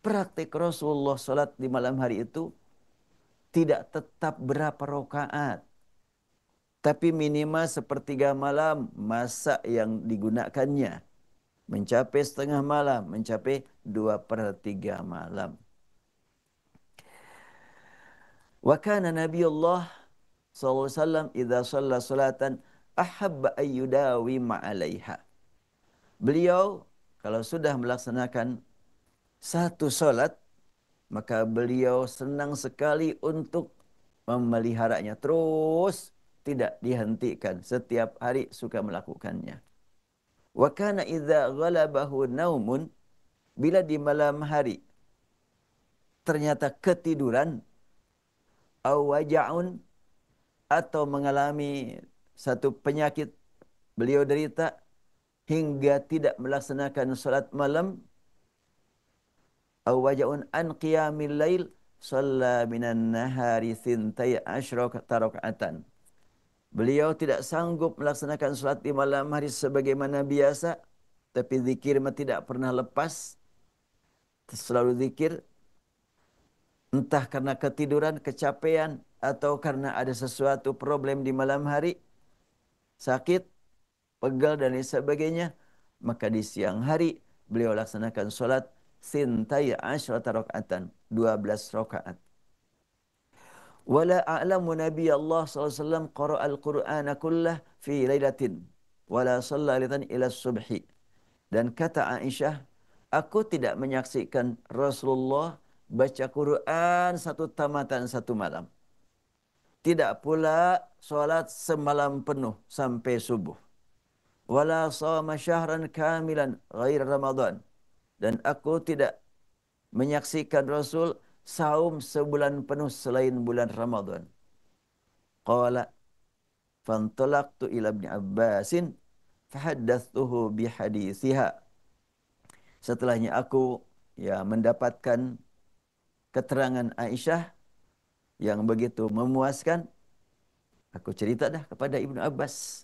praktik Rasulullah salat di malam hari itu tidak tetap berapa rakaat. Tapi minimal sepertiga malam masa yang digunakannya. Mencapai setengah malam, mencapai 2/3 malam. Wa kana Nabiullah sallallahu alaihi wasallam idza shalla salatan ahabba ayyudawi ma'alaiha. Beliau kalau sudah melaksanakan satu salat, maka beliau senang sekali untuk memeliharanya terus, tidak dihentikan, setiap hari suka melakukannya. Wa kana idza ghalabahu naumun, bila di malam hari ternyata ketiduran, aw waja'un, atau mengalami satu penyakit beliau derita hingga tidak melaksanakan salat malam, aw waja'un an qiyamil lail, shalla minan nahari thintai asyrata rakaatan. Beliau tidak sanggup melaksanakan salat di malam hari sebagaimana biasa, tapi zikir mah tidak pernah lepas, selalu zikir, entah karena ketiduran, kecapean, atau karena ada sesuatu problem di malam hari, sakit, pegal dan lain sebagainya, maka di siang hari beliau laksanakan solat sintai asyrata rakaatan, 12 rakaat. Wala a'lamu Nabi Allah SAW qara'a al-Qur'ana kullah fi lailatin wala shalla lailatin ila subhi. Dan kata Aisyah, aku tidak menyaksikan Rasulullah baca Quran satu tamatan satu malam. Tidak pula solat semalam penuh sampai subuh. Wala shama syahran kamilan ghair Ramadan. Dan aku tidak menyaksikan Rasul saum sebulan penuh selain bulan Ramadan. Qala fantalaqtu ila Ibn Abbasin fahaddathuhu bihadithiha. Setelahnya aku mendapatkan keterangan Aisyah yang begitu memuaskan. Aku cerita dah kepada Ibnu Abbas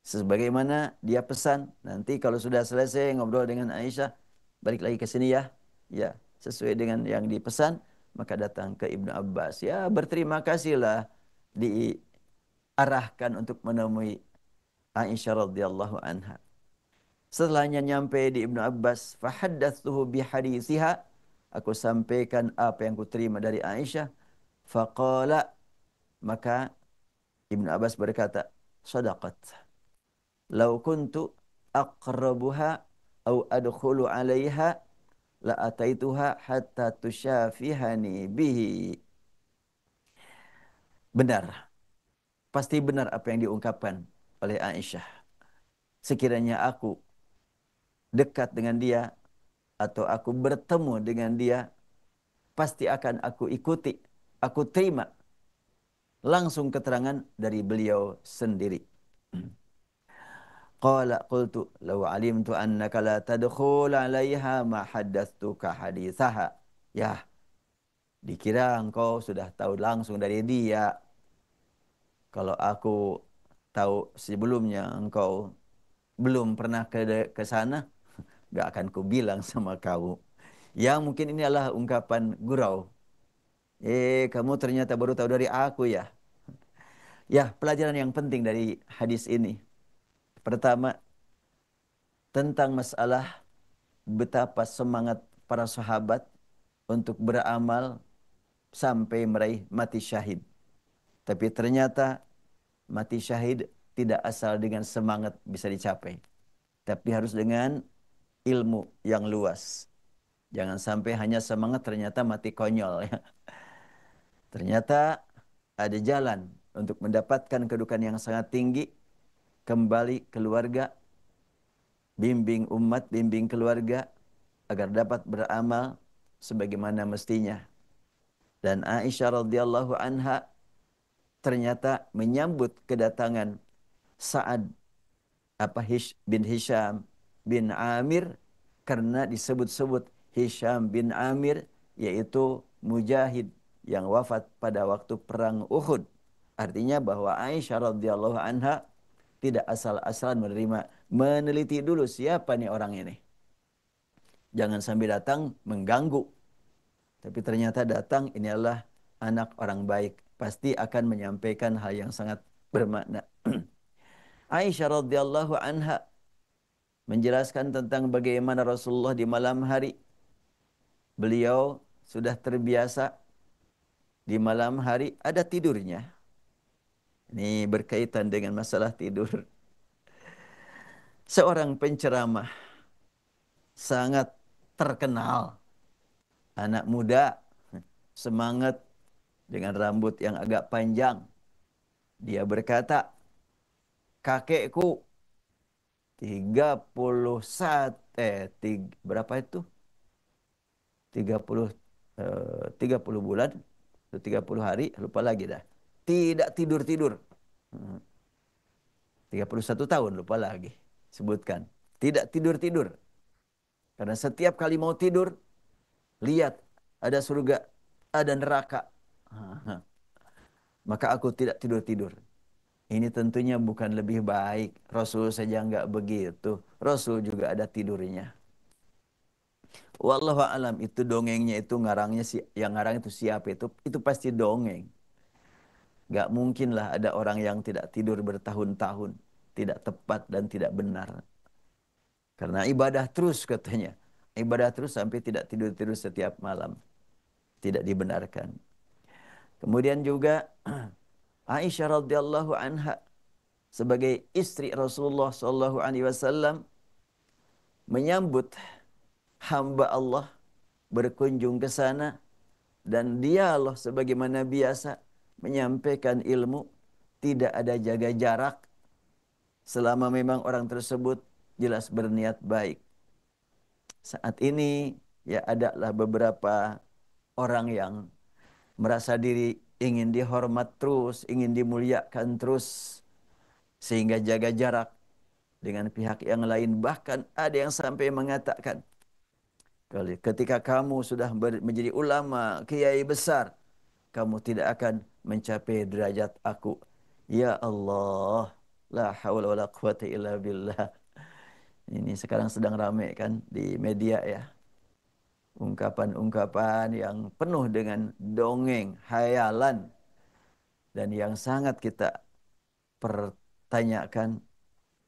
sebagaimana dia pesan. Nanti kalau sudah selesai ngobrol dengan Aisyah, balik lagi ke sini ya. Ya, sesuai dengan yang dipesan, maka datang ke Ibnu Abbas. Ya, berterima kasihlah diarahkan untuk menemui Aisyah radhiyallahu anha. Setelahnya nyampe di Ibnu Abbas, fahaddatsuhu bihadithiha, aku sampaikan apa yang kuterima dari Aisyah. Faqala, maka Ibnu Abbas berkata, sadaqat. Lau kuntu aqrabuha au adkhulu 'alaiha la ataituha hatta tusyafihani bihi. Benar, pasti benar apa yang diungkapkan oleh Aisyah. Sekiranya aku dekat dengan dia atau aku bertemu dengan dia, pasti akan aku ikuti, aku terima langsung keterangan dari beliau sendiri. Qala qultu law alimtu annaka la tadkhul 'alaiha ma haddatsuka hadithaha. Ya, dikira engkau sudah tahu langsung dari dia. Kalau aku tahu sebelumnya engkau belum pernah ke sana, gak akan ku bilang sama kamu. Ya, mungkin ini adalah ungkapan gurau. Kamu ternyata baru tahu dari aku ya. Ya, pelajaran yang penting dari hadis ini. Pertama, tentang masalah betapa semangat para sahabat untuk beramal sampai meraih mati syahid. Tapi ternyata mati syahid tidak asal dengan semangat bisa dicapai. Tapi harus dengan ilmu yang luas. Jangan sampai hanya semangat ternyata mati konyol. Ya. Ternyata ada jalan untuk mendapatkan kedudukan yang sangat tinggi. Kembali keluarga, bimbing umat, bimbing keluarga agar dapat beramal sebagaimana mestinya. Dan Aisyah radhiyallahu anha ternyata menyambut kedatangan Sa'ad bin Hisham bin Amir karena disebut-sebut Hisham bin Amir, yaitu mujahid yang wafat pada waktu perang Uhud. Artinya bahwa Aisyah radhiyallahu anha tidak asal-asalan menerima, meneliti dulu siapa nih orang ini. Jangan sampai datang mengganggu. Tapi ternyata datang ini adalah anak orang baik. Pasti akan menyampaikan hal yang sangat bermakna. Aisyah radhiyallahu anha menjelaskan tentang bagaimana Rasulullah di malam hari. Beliau sudah terbiasa di malam hari ada tidurnya. Ini berkaitan dengan masalah tidur. Seorang penceramah sangat terkenal, anak muda, semangat, dengan rambut yang agak panjang. Dia berkata, kakekku 31 berapa itu? 30 30 bulan atau 30 hari, lupa lagi dah. Tidak tidur-tidur. 31 tahun, lupa lagi. Sebutkan. Tidak tidur-tidur. Karena setiap kali mau tidur, lihat ada surga, ada neraka. Maka aku tidak tidur-tidur. Ini tentunya bukan lebih baik. Rasul saja enggak begitu. Rasul juga ada tidurnya. Wallahu alam, itu dongengnya itu ngarangnya yang ngarang itu siapa itu? Itu pasti dongeng. Gak mungkin lah ada orang yang tidak tidur bertahun-tahun. Tidak tepat dan tidak benar. Karena ibadah terus katanya. Ibadah terus sampai tidak tidur-tidur setiap malam. Tidak dibenarkan. Kemudian juga Aisyah radhiyallahu anha sebagai istri Rasulullah sallallahu alaihi wasallam menyambut hamba Allah berkunjung ke sana, dan dialog sebagaimana biasa menyampaikan ilmu, tidak ada jaga jarak selama memang orang tersebut jelas berniat baik. Saat ini ya adalah beberapa orang yang merasa diri ingin dihormat terus, ingin dimuliakan terus, sehingga jaga jarak dengan pihak yang lain. Bahkan ada yang sampai mengatakan, ketika kamu sudah menjadi ulama, kiai besar, kamu tidak akan mencapai derajat aku. Ya Allah, la haula wala quwata illa billah. Ini sekarang sedang ramai kan di media ya. Ungkapan-ungkapan yang penuh dengan dongeng, hayalan, dan yang sangat kita pertanyakan.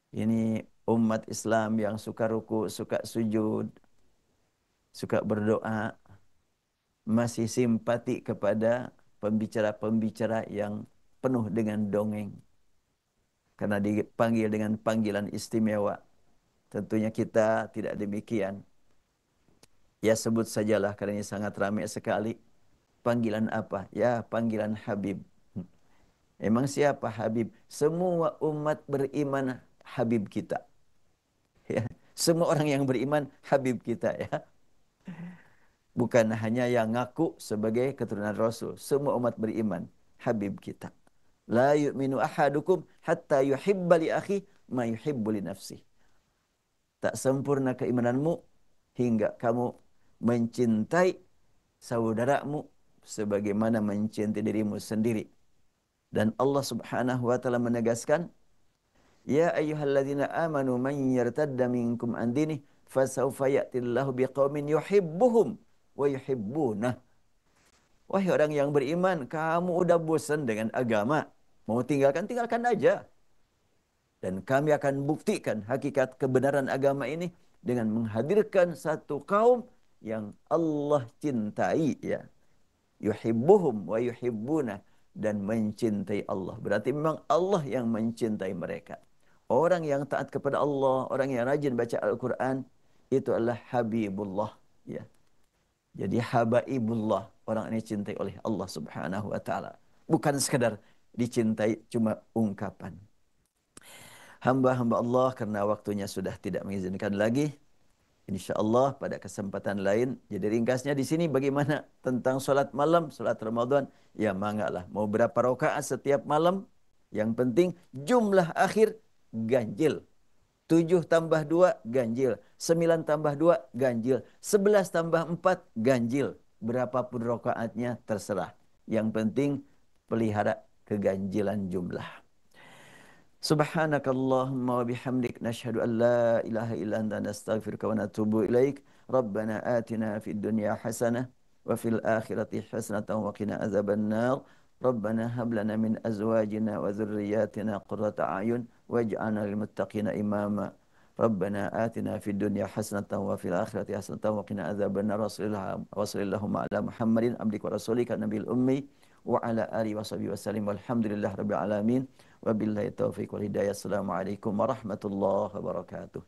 Ini umat Islam yang suka ruku, suka sujud, suka berdoa, masih simpati kepada pembicara-pembicara yang penuh dengan dongeng. Karena dipanggil dengan panggilan istimewa. Tentunya kita tidak demikian. Ya sebut sajalah karena ini sangat ramai sekali. Panggilan apa? Ya panggilan Habib. Emang siapa Habib? Semua umat beriman Habib kita. Ya, semua orang yang beriman Habib kita ya. Bukan hanya yang ngaku sebagai keturunan Rasul. Semua umat beriman Habib kita. La yu'minu ahadukum hatta yuhibba li akhi ma yuhibbu li nafsi. Tak sempurna keimananmu hingga kamu mencintai saudaramu sebagaimana mencintai dirimu sendiri. Dan Allah Subhanahu wa taala menegaskan, ya ayyuhalladzina amanu man yartadda minkum an dinih fasawfa ya'tillahu biqaumin yuhibbuhum wa yuhibbunah. Wahai orang yang beriman, kamu udah bosan dengan agama, mau tinggalkan, tinggalkan aja. Dan kami akan buktikan hakikat kebenaran agama ini dengan menghadirkan satu kaum yang Allah cintai ya. Yuhibbuhum wa yuhibbuna, dan mencintai Allah. Berarti memang Allah yang mencintai mereka. Orang yang taat kepada Allah, orang yang rajin baca Al-Quran, itu adalah Habibullah ya. Jadi habaibullah, orang ini dicintai oleh Allah Subhanahu wa taala. Bukan sekadar dicintai cuma ungkapan. Hamba-hamba Allah, karena waktunya sudah tidak mengizinkan lagi, InsyaAllah pada kesempatan lain. Jadi ringkasnya di sini bagaimana tentang sholat malam, sholat Ramadan. Ya mangga lah. Mau berapa rakaat setiap malam. Yang penting jumlah akhir ganjil. 7 tambah 2 ganjil. 9 tambah 2 ganjil. 11 tambah 4 ganjil. Berapapun rakaatnya terserah. Yang penting pelihara keganjilan jumlah. Subhanakallahumma wa bihamdik nashhadu an la ilaha illa anta nastaghfiruka wa natubu ilaik. Rabbana atina fid dunya hasanah wa fil akhirati hasanatan wa qina adzabannar. Rabbana hab lana min azwajina wa dhurriyyatina qurrata a'yun waj'alna lil muttaqina imama. Rabbana atina fid dunya hasanatan wa fil akhirati hasanatan wa qina adzabannar. Wa sallallahu ala Muhammadin abdika wa rasulika nabiyil ummi wa ala alihi wa sahbihi wasallim. Walhamdulillahirabbil alamin. Wabillahi taufiq wal hidayah. Assalamualaikum warahmatullahi wabarakatuh.